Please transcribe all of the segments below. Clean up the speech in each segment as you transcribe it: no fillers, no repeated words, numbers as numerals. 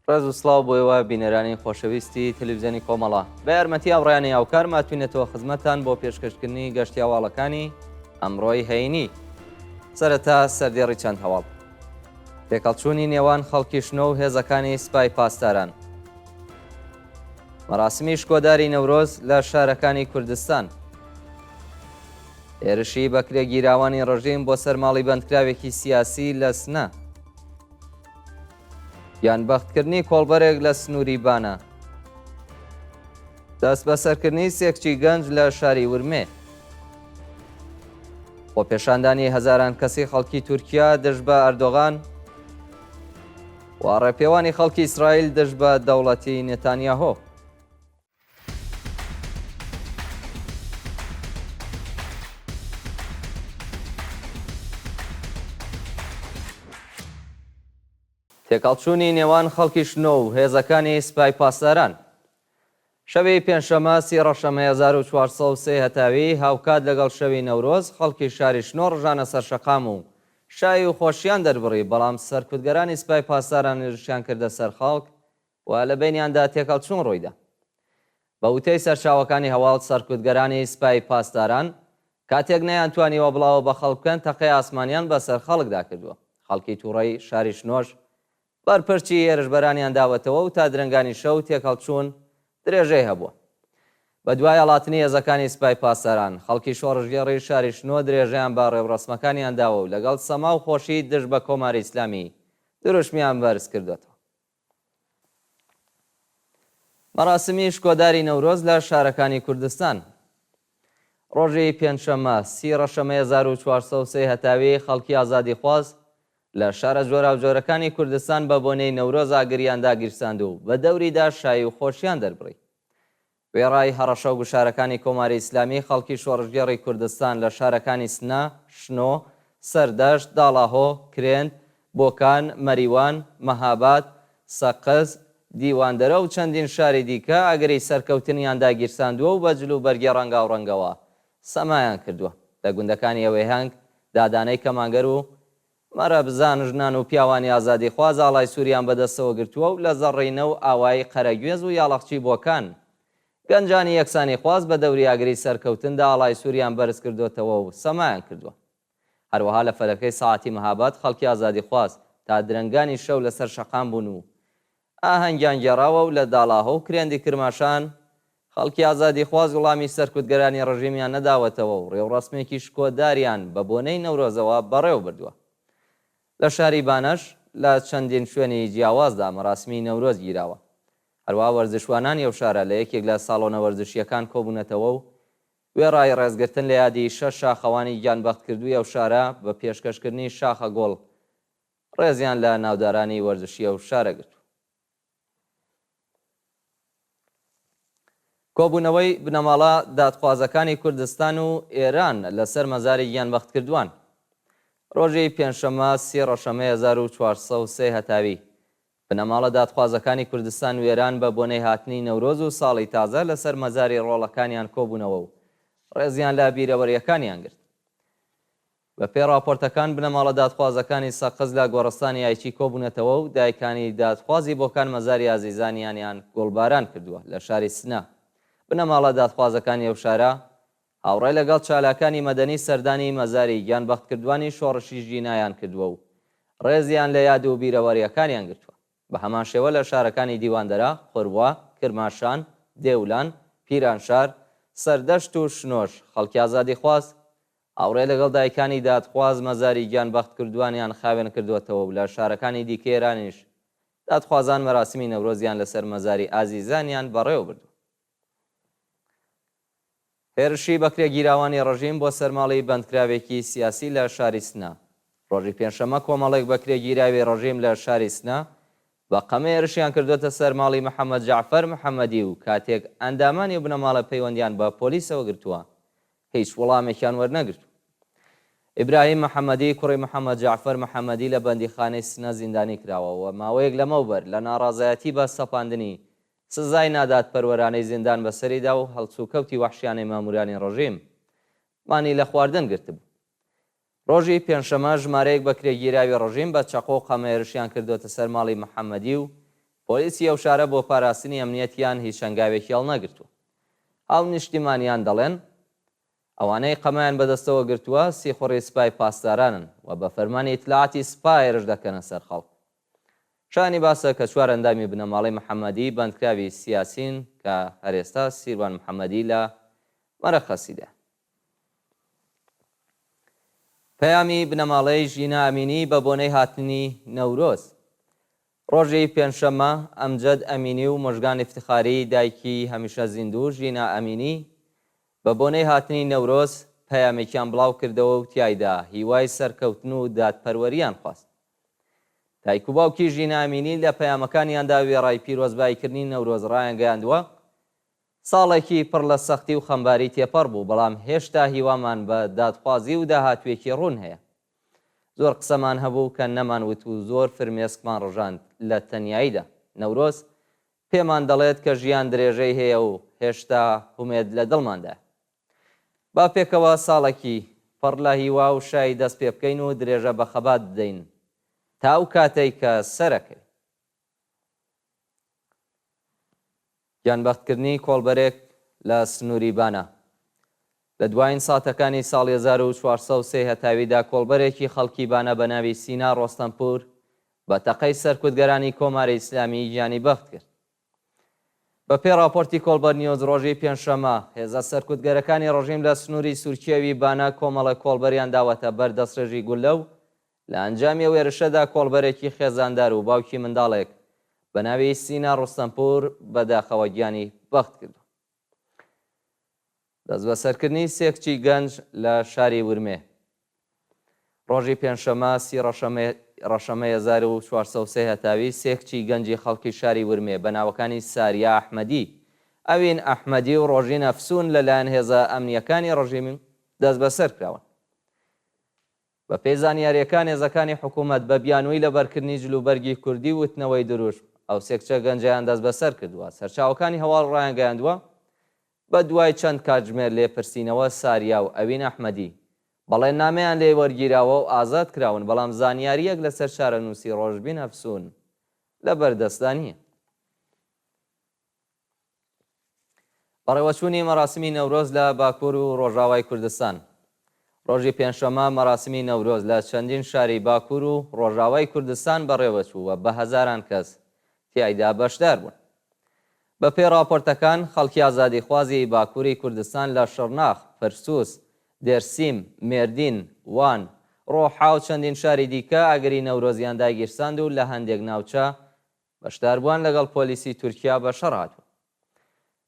ڕێز و سڵاو بۆیەوە بینەرانی خۆشەویستی تەلەڤیزیۆنی کۆمەڵە بە یارمەتی ئەڕۆیانی هاوکار ماتوینێتەوە خزمەتتان بۆ پێشکەشکردنی گەشتی هەواڵەکانی ئەمڕۆی هەینی. سەرەتا سەردێڕی چەند هەواڵ. تێکەڵچوونی نێوان خەڵکی شنۆ و هێزەکانی سوپای پاسداران. مەراسمی شکۆداری نەورۆز لە شارەکانی کوردستان. هێرشی بەکرێ گیراوانی ڕژیم بۆ سەرماڵی بەندکراوێکی سیاسی لە سنە. گیانبەختکردنی کۆڵبەرێک لە سنووری بانە. دەست بەسەرکردنی سێکچی گەنج لە شاری ورمێ. بۆ پێشاندانی هەزاران کەسی خەڵکی تورکیا دژ بە ئەردۆغان و ڕێپێوانی خەڵکی ئیسرائیل دژ بە دەوڵەتی نێتانیاهۆ. تێکەڵچوونی نێوان خەڵکی شنۆ و هێزەکانی سوپای پاسداران. شەوی پێنجشەممە 30 ڕەشەمە 1403 هەتاوی هاوکات لەگەڵ شەوی نەورۆز خەڵکی شاری شنۆ ڕژانە سەر شەقام و شای و خۆشیان دەربڕی، بەڵام سەرکوتگەرانی سوپای پاسداران نێژیان کردە سەر خەڵک و لە بینیاندا تێکەڵچوون ڕوویدا. بە وتەی سەرچاوەکانی هەواڵ سەرکوتگەرانی سوپای پاسداران کاتێک نەیانتوانیوە بڵاوە بە خەڵک بکەن تەقەی ئاسمانیان بەسەر خەڵکدا کردووە. خەڵکی تووڕەی شاری شنۆش بەرپرچی هێرشبەرانیان داوەتەوە و تا درنگانی شەو تێکەڵچوون درێژەی هەبووە. بە دوای هەڵاتنی هێزەکانی سوپای پاسداران خەڵکی شۆڕژگێڕی شاری شنۆ درێژەیان بە ڕێوڕەسمەکانیان داوە و لەگەڵ سەما و خۆشی دژ بە کۆماری ئیسلامی دروشمیان بەرز کردوێتەوە. مەراسمی شکۆداری نەورۆز لە شارەکانی کوردستان. ڕۆژی پێنجشەممە 30 ڕەشەمە 1403 هەتاوی خەڵکی ئازادی خواست لە شارە جۆرا و جۆرەکانی کوردستان بە بۆنەی نەورۆز ئاگریان داگیرساند و بە دەوریدا شایی و خۆشیان دەربڕی. وێڕای هەڕەشە و گوشارەکانی کۆماری ئیسلامی خەڵکی شۆڕژگێڕی کوردستان لە شارەکانی سنە، شنۆ، سەردەشت، داڵاهۆ، کرێند، بۆکان، مەریوان، مەهاباد، سەقز، دیواندەرە و چەندین شاری دیکە ئاگری سەرکەوتنیان داگیرساندووە و بە جلو بەرگی ڕەنگا و ڕەنگەوە سەمایان کردووە. لە گوندەکانی ئەوەی هەنگ دادانەی کەمانگەر و مەرەبزان ژنان و پیاوانی ئازادی خواز ئاڵای سووریان بەدەستەوە گرتووە و لە زەڕینە و ئاوایی قەرەگوێز و یاڵەخچی بۆکان گەنجانی یەکسانی خواز بە دەوری ئاگری سەرکەوتندا ئاڵای سووریان بەرز کردوێتەوە و سەمایان کردووە. هەروەها لە فەرەکەی ساعەتی مەهاباد خەڵکی ئازادی خواز تا درنگانی شەو لەسەر شەقام بوون و ئاهەنگیان گێڕاوە و لە داڵاهۆ و کرێندی کرماشان خەڵکی ئازادی خواز وڵامی سەرکوتگەرانی ڕژیمیان نەداوەتەوە و ڕێوڕەسمێکی شکۆداریان بە بۆنەی نەورۆزەوە بەڕێوە بردووە. لە شاری بانەش لە چەندین شوێنی جیاوازدا مەراسمی نەورۆز گیراوە. هەروەها وەرزشوانانی ئەو شارە لە یەکێک لە ساڵۆنە وەرزشیەکان کۆبوونەتەوە و وێڕای ڕێزگرتن لە یادی 6 شاخەوانی گیانبەختکردووی ئەو شارە بە پێشکەشکردنی شاخە گۆڵ ڕێزیان لە ناودارانی وەرزشی ئەو شارە گرت. کۆبوونەوەی بنەماڵە دادخوازەکانی کوردستان و ئێران لەسەر مەزاری گیانبەختکردووان. ڕۆژی پێنجشەممە 30 ڕەشەمە 1403 هەتاوی بنەماڵە دادخوازەکانی کوردستان و ئێران بە بۆنەی هاتنی نەورۆز و ساڵی تازە لەسەر مەزاری ڕۆڵەکانیان کۆبوونەوە و ڕێزیان لە بیرەوەریەکانیان گرت. بە پێ راپۆرتەکان بنەماڵە دادخوازەکانی سەقز لە گۆڕستانی ئایچی کۆبوونەتەوە و دایکانی دادخوازی بۆکان مەزاری ئازیزانیانیان گۆڵباران کردووە لە شاری سنە. بنەماڵە دادخوازەکانی ئەو شارە هاوڕێ لەگەڵ چالاکانی مەدەنی سەردانی مەزاری گیانبەختکردوانی شۆڕشی ژینایان کردووە و ڕێزیان لە یاد و بیرەوەریەکانیان گرتووە. بە هەمان شێوە لە شارەکانی دیواندەرە، خوڕوا، کرماشان، دێولان، پیرانشار، سەردەشت و شنۆش خەڵکی ئازادی خواست هاوڕێ لەگەڵ دایکانی دادخواز مەزاری گیانبەختکردوانیان خاوێن کردوێتەوە و لە شارەکانی دیکە ئێرانیش دادخوازان مەراسمی نەورۆزیان لەسەر مەزاری ئازیزانیان بەڕێوە بردووە. هێرشی بەکرێ گیراوانی ڕژیم بۆ سەرماڵی بەندکراوێکی سیاسی لە شاری سنە. ڕۆژی پێنجشەممە کۆمەڵێک بەکرێ گیراوی ڕژیم لە شاری سنە بە قەمە هێرشیان کردوێتە سەرماڵی محەممەد جەعفەر محەممەدی و کاتێک ئەندامانی و بنەماڵە پەیوەندیان بە پۆلیسەوە گرتووە هیچ وەڵامێکیان وەرنەگرت. ئیبراهیم محەممەدی کوڕی محەممەد جەعفەر محەممەدی لە بەندیخانەی سنە زیندانی کراوە و ماوەیەک لەمەوبەر لە ناڕازایەتی بە سەپاندنی سزای نادات پەروەرانەی زیندان بەسەریدا و هەڵسوکەوتی وەحشیانەی مامورانی ڕژیم مانی لە خواردن گرتبوو. ڕۆژی پێنجشەممە ژمارەیەک بە کرێگیراوی ڕژیم بە چەقۆ و قەمە هێرشیان کردوێتە سەر ماڵی محەممەدی و پۆلیسی ئەو شارە بۆ پاراستنی ئەمنیەتیان هیچ هەنگاوێکی هەڵنەگرتووە. هەڵ نیشتیمانیان دەڵێن ئەوانەی قەمایان بەدەستەوە گرتووە سیخۆڕی سپای پاسدارانن و بە فەرمانی ئیتلاعاتی سپای هێرش دەکەنە سەر خەڵک. شانی باسە کە چوار ئەندامی بنەماڵەی محەممەدی بەندکراوی سیاسین کە هەرێستا سیروان محەممەدی لە مەرەخەسیدا. پەیامی بنەماڵەی ژینا ئەمینی بە بۆنەی هاتنی نەورۆز. ڕۆژی پێنجشەممە ئەمجەد ئەمینی و مژگان افتخاری دایکی هەمیشە زیندوو ژینا ئەمینی بە بۆنەی هاتنی نەورۆز پەیامێکیان بڵاو کردەوە و تایدا هیوای سەرکەوتن و دادپەروەریان خواست. دایک و باوکی ژینا ئەمینی لە پەیامەکانیاندا وێڕای پیرۆزباییکردنی نەورۆز ڕایانگەیاندووە ساڵێکی پڕ لە سەختی و خەمباری تێپەڕ بوو، بەڵام هێشتا هیوامان بە دادخوازی و داهاتوێکی ڕوون هەیە. زۆر قسەمان هەبوو کە نەمانوت و زۆر فرمێسکمان ڕژاند لە تەنیاییدا. نەورۆز پێمان دەڵێت کە ژیان درێژەی هەیە و هێشتا هومێد لە دڵماندا. با پێکەوە ساڵێکی پڕ لە هیوا و شای دەست پێ بکەین و درێژە بە خەبات بدەین تا ئەو کاتەی کە سەرەکەی. گیانبەختکردنی کۆڵبەرێک لە سنووری بانە. لە دوایین ساتەکانی ساڵی 1403 هەتاویدا کۆڵبەرێکی خەڵکی بانە بە ناوی سینا ڕۆستەمپور بە تەقەی سەرکوتگەرانی کۆماری ئیسلامی گیانی بەخت کرد. بە پێ راپۆرتی کۆڵبەر نیۆز ڕۆژی پێنجشەممە هێزە سەرکوتگەرەکانی ڕۆژیم لە سنووری سوورکیەوی بانە کۆمەڵە کۆڵبەریان داوەتە بەر دەستڕێژی گولە و لە ئەنجامی وێرشەدا کۆڵبەرێکی خێزاندار و باوکی منداڵێک بە ناوی سینا ڕۆستەمپور بەداخەوە گیانی بەخت کرد. دەست بە سەرکردنی سێ کچی گەنج لە شاری ورمێ. ڕۆژی پێنجشەممە سی ڕەشەمەی 1403 هەتاوی سێ کچی گەنجی خەڵکی شاری ورمێ بە ناوەکانی ساریا ئەحمەدی، ئەوین ئەحمەدی و ڕۆژین ئەفسوون لەلایەن هێزە ئەمنیەکانی ڕژیم دەست بەسەر کراون. بە پێی زانیاریەکان هێزەکانی حکوومەت بە بیانووی لە بەرکردنی جلوبەرگی کوردی وتنەوەی دروشت ئەو سێ کچە گەنجیان دەست بەسەر کردووە. سەرچاوەکانی هەواڵ ڕایانگەیاندووە بە دوای چەند کاتژمێر لێپرسینەوە ساریا و ئەوین ئەحمەدی بەڵێننامەیان لێ وەرگیراوە و ئازاد کراون، بەڵام زانیاریەک لەسەر شارەنووسی ڕۆژبین ئەفسوون لە بەردەستانیە. بەڕێوەچوونی مەراسمی نەورۆز لە باکوور و ڕۆژاوای کوردستان. ڕۆژی پێنجشەممە مەراسمی نەورۆز لە چەندین شاری باکوور و ڕۆژاوای کوردستان بەڕێوەچووە بە هەزاران کەس تیایدا بەشدار بوون. بە پێ راپۆرتەکان خەڵکی ئازادیخوازی باکووری کوردستان لە شەڕناخ، پەرسووس، دێرسیم، مێردین، وان، ڕۆحا و چەندین شاری دیکە ئاگری نەورۆزیان داگیرساند و لە هەندێک ناوچە بەشداربووان لەگەڵ پۆلیسی تورکیا بە شەڕ هاتووە.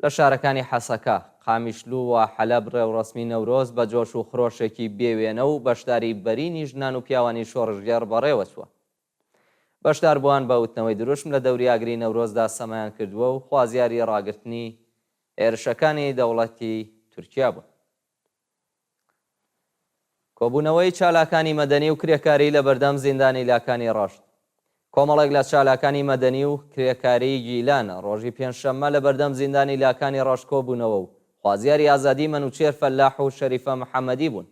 لە شارەکانی حەسەکە، قامیشلو و حەلەب ڕێوڕەسمی نەورۆز بە جۆش و خرۆشێکی بێوێنە و بەشداری بەرینی ژنان و پیاوانی شۆڕژگەر بەڕێوەچووە. بەشداربووان بە وتنەوەی دروشم لە دەوری ئاگری نەورۆزدا سەمایان کردووە و خوازیاری ڕاگررتنی هێرشەکانی دەوڵەتی تورکیا بوون. کۆبوونەوەی چالاکانی مەدەنی و کرێکاری لە بەردەم زیندانی لاکانی ڕاشت. کۆمەڵێک لە چالاکانی مەدەنی و کرێکاری گیلان ڕۆژی پێنجشەممە لە بەردەم زیندانی لاکانی ڕاش کۆبوونەوە و خوازیاری ئازادی مەنوچێر فەلاح و شەریفە محەممەدی بوون.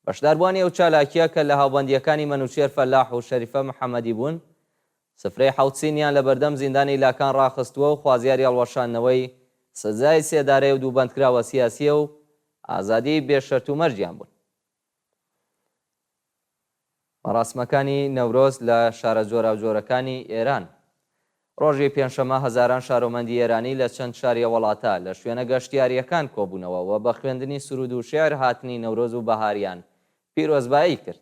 بەشداربووانی ئەو چالاکیە کە لە هاوبەندیەکانی مەنوچێر فەلاح و شەریفە محەممەدی بوون، سفرەی حەوتسینیان لە بەردەم زیندانی لاکان ڕاخستووە و خوازیاری هەڵوەشاندنەوەی سزای سێدارەیە و دووبەندکراوە سیاسیە و ئازادی بێشەرت و مەرجیان بوون. مەراسمەکانی نەورۆز لە شارە جۆراوجۆرەکانی ئێران. ڕۆژی پێنجشەممە هەزاران شارۆمەندی ئێرانی لە چەند شاریە وڵاتە لە شوێنە گەشتیاریەکان کۆبوونەوە و بە خوێندنی سرود و شێعر هاتنی نەورۆز و بەهاریان پیرۆزبایی کرد.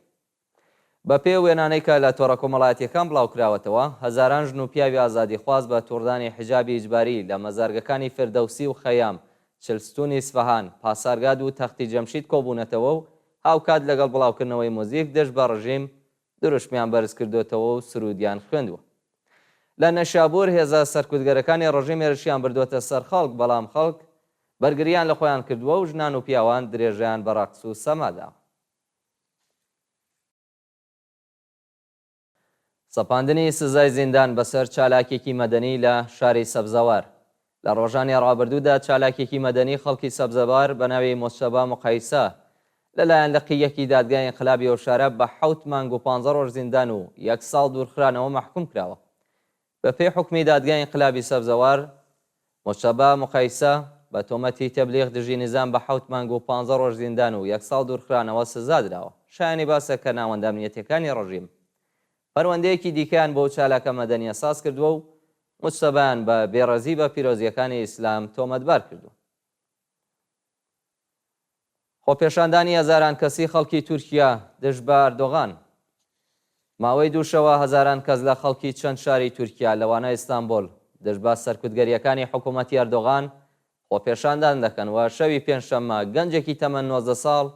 بە پێ وێنانەی کە لە تۆڕە کۆمەڵایەتیەکان بڵاوکراوەتەوە، هەزاران ژن و پیاوی ئازادیخواز بە تووڕدانی حیجابی ئیجباری لە مەزارگەکانی فردەوسی و خەیام، چلستونی ئیسفەهان، پاسارگاد و تەختی جەمشید کۆبوونەتەوە و هاوکات لەگەڵ بڵاوکردنەوەی مۆزیک دژ بە ڕژیم دروشمیان بەرز کردوێتەوە و سرودیان خوێندووە. لە نەشابور هێزە سەرکوتگەرەکانی ڕژیم هێرشیان بردووەتە سەر خەڵک، بەڵام خەڵک بەرگریان لە خۆیان کردووە و ژنان و پیاوان درێژیان بە ڕەقس و سەمادا. سەپاندنی سزای زیندان بەسەر چالاکێکی مەدەنی لە شاری سەبزەوار. لە ڕۆژانی ڕابردوودا چالاکێکی مەدەنی خەڵکی سەبزەوار بە ناوی مۆشەبا مقایسە لەلایەن لەقیەکی دادگای ئینقلابی ئەو شارە بە 7 مانگ و 15 ڕۆژ زیندان و 1 ساڵ دوورخرانەوە مەحکوم کراوە. بەپێی حکمی دادگای انقلابی سەبزەوار مجتەبا مقایسە بە تۆمەتی تەبلیغ دژی نظام بە 7 مانگ و 15 ڕۆژ زیندان و 1 ساڵ دوورخرانەوە سزا درراوە. شایانی باسە کە ناوەندە ئەمنیەتەکانی ڕژیم پەروەندەیەکی دیکەیان بۆ چالاکە مەدەنیە ساز کردووە و مجتەبایان بە بێڕەزی بە پیرۆزیەکانی ئیسلام تۆمەتبار کردو. خۆپێشاندانی هەزاران کەسی خەڵکی تورکیا دژ بە ئەردۆغان. ماوەی دووشەوە هەزاران کەس لە خەڵکی چەند شاری تورکیا لەوانە ئیستانبول دژ بە سەرکوتگەریەکانی حکوومەتی ئەردۆغان خۆپێشاندان دەکەن و شەوی پێنجشەممە گەنجێکی تەمەن 19 ساڵ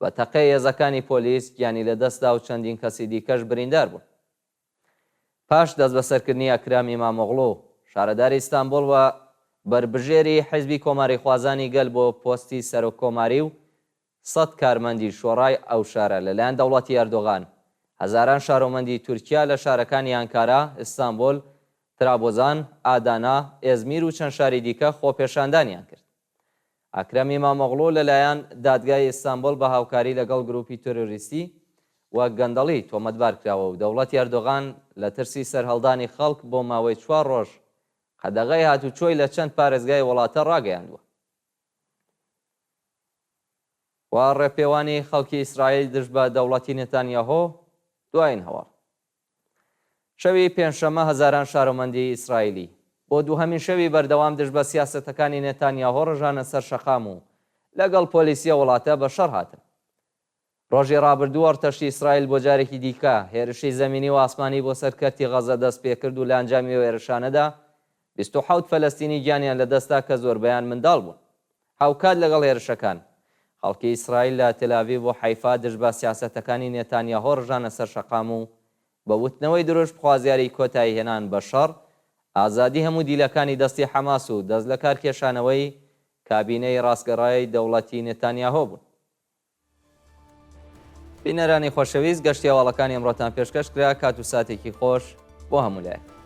بە تەقەی هێزەکانی پۆلیس گیانی لەدەستدا و چەندین کەسی دیکەش بریندار بوون. پاش دەست بەسەرکردنی ئەکرام ئیمامۆغڵو شارەداری ئیستانبول و بربژێری حیزبی کۆماری خوازانی گەل بۆ پۆستی سەرۆککۆماری و 100 کارمەندی شۆڕای ئەو شارە لەلایەن دەوڵەتی ئەردۆغان هەزاران شارۆمەندی تورکیا لە شارەکانی ئەنکارا، ئیستانبول، ترابۆزان، ئادانا، ئێزمیر و چەند شاری دیکە خۆپێشاندانیان کرد. ئەکرەم ئیمامۆغڵو لەلایەن دادگای ئیستانبول بە هاوکاری لەگەڵ گروپی تۆرۆریستی و گەندەڵی تۆمەتبار کراوە و دەوڵەتی ئەردۆغان لە ترسی سەرهەڵدانی خەڵک بۆ ماوەی 4 ڕۆژ قەدەغەی هاتوچۆی لە چەند پارێزگای وڵاتە ڕاگەیاندووە. و ڕێپێوانی خەڵکی ئیسرائیل دژ بە دەوڵەتی نێتانیاهۆ دوایین هەواڵ. شەوی پێنجشەممە هەزاران شارۆمەندی ئیسرائیلی بۆ دووهەمین شەوی بەردەوام دژ بە سیاسەتەکانی نێتانیاهۆ ڕژانە سەر شەقام و لەگەڵ پۆلیسیە وڵاتە بە شەڕ هاتن. ڕۆژی ڕابردوو ئەرتەشی ئیسرائیل بۆ جارێکی دیکە هێرشی زەمینی و ئاسمانی بۆ سەرکەرتی غەزە دەست پێ کرد و لە ئەنجامی هێرشانەدا 27 فەلەستینی گیانیان لەدەستا کە زۆربەیان منداڵ بوون. هاوکات لەگەڵ هێرشەکان خەڵکی ئیسرائیل لە تێلاڤیڤ و حەیفا دژ بە سیاسەتەکانی نێتانیاهۆ ڕژانە سەر شەقام و بە وتنەوەی درۆژ بخوازیاری کۆتایی هێنان بە شەڕ، ئازادی هەموو دیلەکانی دەستی حەماس و دەست لە کارکێشانەوەی کابینەی ڕاستگەڕایی دەوڵەتی نێتانیاهۆ بوون. بینەرانی خۆشەویست، گەشتی هەواڵەکانی ئەمڕۆتان پێشکەش کرا. کات و ساتێکی خۆش بۆ هەموو لایەک.